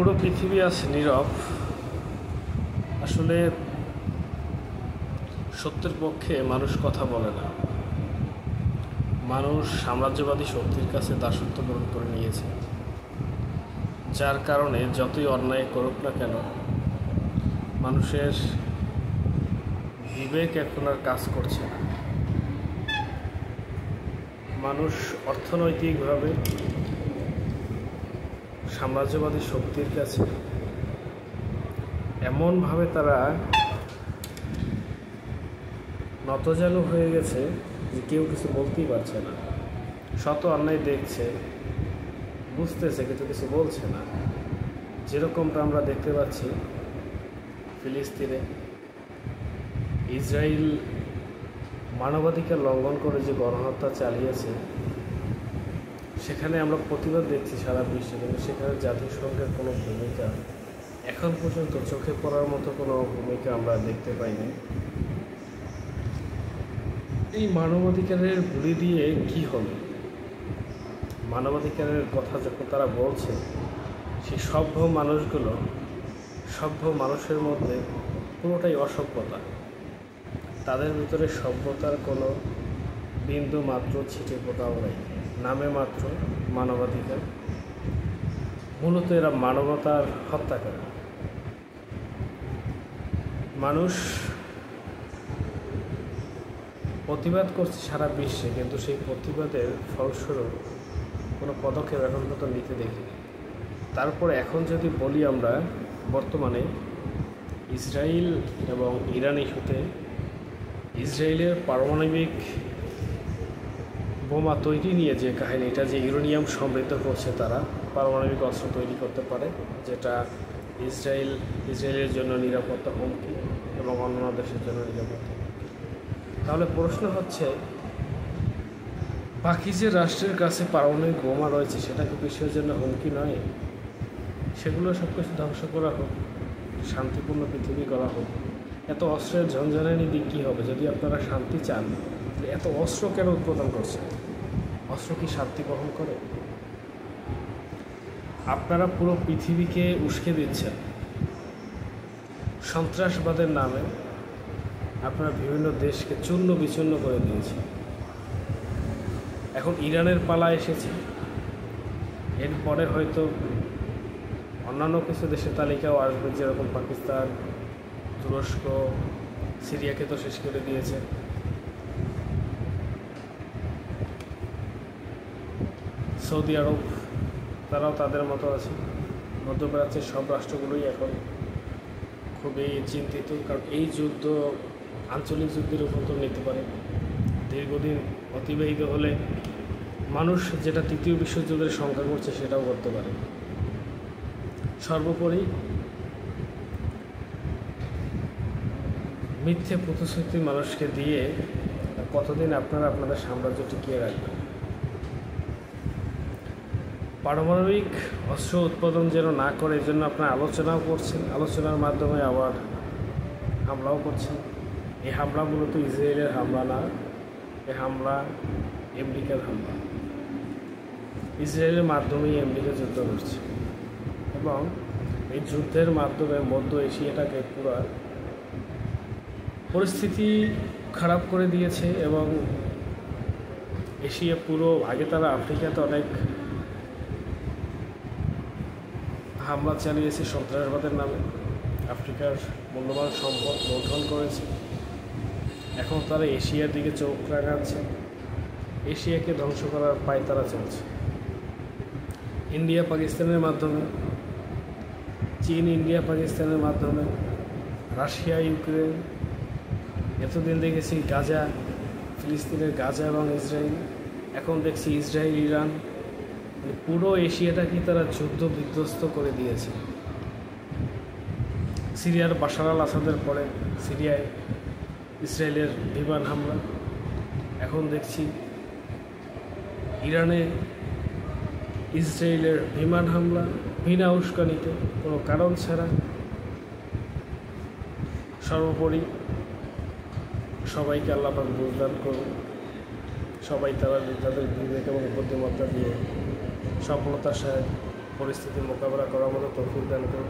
পুরো পৃথিবী আছে নীরব। আসলে সত্যের পক্ষে মানুষ কথা বলে না। মানুষ সাম্রাজ্যবাদী শক্তির কাছে দাসত্ব গ্রহণ করে নিয়েছে, যার কারণে যতই অন্যায় করুক না কেন মানুষের বিবেক এখন আর কাজ করছে না। মানুষ অর্থনৈতিকভাবে সাম্রাজ্যবাদী শক্তির কাছে এমনভাবে তারা নতজানু হয়ে গেছে যে কেউ কিছু বলতেই পারছে না। শত অন্যায় দেখছে, বুঝতেছে, কিন্তু কিছু বলছে না। যেরকমটা আমরা দেখতে পাচ্ছি ফিলিস্তিনে ইসরায়েল মানবাধিকার লঙ্ঘন করে যে গণহত্যা চালিয়েছে, সেখানে আমরা প্রতিবাদ দেখছি সারা বিশ্বে, কিন্তু সেখানে জাতিসংঘের কোনো ভূমিকা এখন পর্যন্ত চোখে পড়ার মতো কোনো ভূমিকা আমরা দেখতে পাইনি। এই মানবাধিকারের গুলি দিয়ে কি হবে? মানবাধিকারের কথা যখন তারা বলছে, সেই সভ্য মানুষগুলো, সভ্য মানুষের মধ্যে পুরোটাই অসভ্যতা। তাদের ভিতরে সভ্যতার কোনো বিন্দু মাত্র ছিটে ফোটাও নেই, নামে মাত্র মানবাধিকার। মূলত এরা মানবতার হত্যা করে। মানুষ প্রতিবাদ করছে সারা বিশ্বে, কিন্তু সেই প্রতিবাদের ফলস্বরূপ কোনো পদক্ষেপ এখন পর্যন্ত নিতে দেখিনি। তারপরে এখন যদি বলি আমরা, বর্তমানে ইসরায়েল এবং ইরান ইস্যুতে ইসরায়েলের পারমাণবিক বোমা তৈরি নিয়ে যে কাহিনী, এটা যে ইউরেনিয়াম সমৃদ্ধ করছে, তারা পারমাণবিক অস্ত্র তৈরি করতে পারে, যেটা ইসরায়েলের জন্য নিরাপত্তা হুমকি এবং অন্যান্য দেশের জন্য নিরাপত্তা। তাহলে প্রশ্ন হচ্ছে, বাকি যে রাষ্ট্রের কাছে পারমাণবিক বোমা রয়েছে সেটা কি বিশ্বের জন্য হুমকি নয়? সেগুলো সব কিছু ধ্বংস করা হোক, শান্তিপূর্ণ পৃথিবী করা হোক। এত অস্ত্রের ঝঞ্ঝানি দিয়ে কী হবে? যদি আপনারা শান্তি চান, এত অস্ত্র কেন উৎপাদন করছে? অস্ত্র কি শান্তি বহন করে? আপনারা পুরো পৃথিবীকে উস্কে দিচ্ছেন সন্ত্রাসবাদের নামে। আপনারা বিভিন্ন দেশকে চূর্ণ বিচূর্ণ করে দিয়েছেন। এখন ইরানের পালা এসেছে, এরপরে হয়তো অন্যান্য কিছু দেশের তালিকাও আসবে, যেরকম পাকিস্তান, তুরস্ক, সিরিয়াকে তো শেষ করে দিয়েছে। সৌদি আরব, তারাও তাদের মতো আছে। মধ্যপ্রাচ্যের সব রাষ্ট্রগুলোই এখন খুবই চিন্তিত, কারণ এই যুদ্ধ আঞ্চলিক যুদ্ধের রূপান্তর নিতে পারে। দীর্ঘদিন অতিবাহিত হলে মানুষ যেটা তৃতীয় বিশ্বযুদ্ধের সংখ্যা করছে সেটাও করতে পারে। সর্বোপরি মিথ্যে প্রতিশ্রুতি মানুষকে দিয়ে কতদিন আপনারা আপনাদের সাম্রাজ্য টিকিয়ে রাখবেন? পারমাণবিক অস্ত্র উৎপাদন যেন না করে, এই জন্য আপনারা আলোচনাও করছেন, আলোচনার মাধ্যমে আবার হামলাও করছেন। এই হামলা মূলত ইসরায়েলের হামলা না, এই হামলা আমেরিকার হামলা। ইসরায়েলের মাধ্যমেই আমেরিকা যুদ্ধ করছে এবং এই যুদ্ধের মাধ্যমে মধ্য এশিয়াটাকে পুরো পরিস্থিতি খারাপ করে দিয়েছে। এবং এশিয়া পুরো, আগে তারা আফ্রিকাতে অনেক হামলা চালিয়েছে সন্ত্রাসবাদের নামে, আফ্রিকার মূল্যবান সম্পদ লুণ্ঠন করেছে। এখন তারা এশিয়ার দিকে চোখ রাঙাচ্ছে, এশিয়াকে ধ্বংস করার পায় তারা চলছে। ইন্ডিয়া পাকিস্তানের মাধ্যমে, চীন ইন্ডিয়া পাকিস্তানের মাধ্যমে, রাশিয়া ইউক্রেন, এতদিন দেখেছি গাজা, ফিলিস্তিনের গাজা এবং ইসরায়েল, এখন দেখছি ইসরায়েল ইরান। পুরো এশিয়াটাকে তারা যুদ্ধ বিধ্বস্ত করে দিয়েছে। সিরিয়ার বাশার আল আসাদের পরে সিরিয়ায় ইসরায়েলের বিমান হামলা, এখন দেখছি ইরানে ইসরায়েলের বিমান হামলা বিনা উস্কানিতে, কোনো কারণ ছাড়া। সর্বোপরি সবাইকে আল্লাহ পাক বুঝদান করুন, সবাই তাদের বিবেক এবং বুদ্ধিমত্তা দিয়ে সফলতার পরিস্থিতি মোকাবেলা করার মতো তৌফিক দান করুন।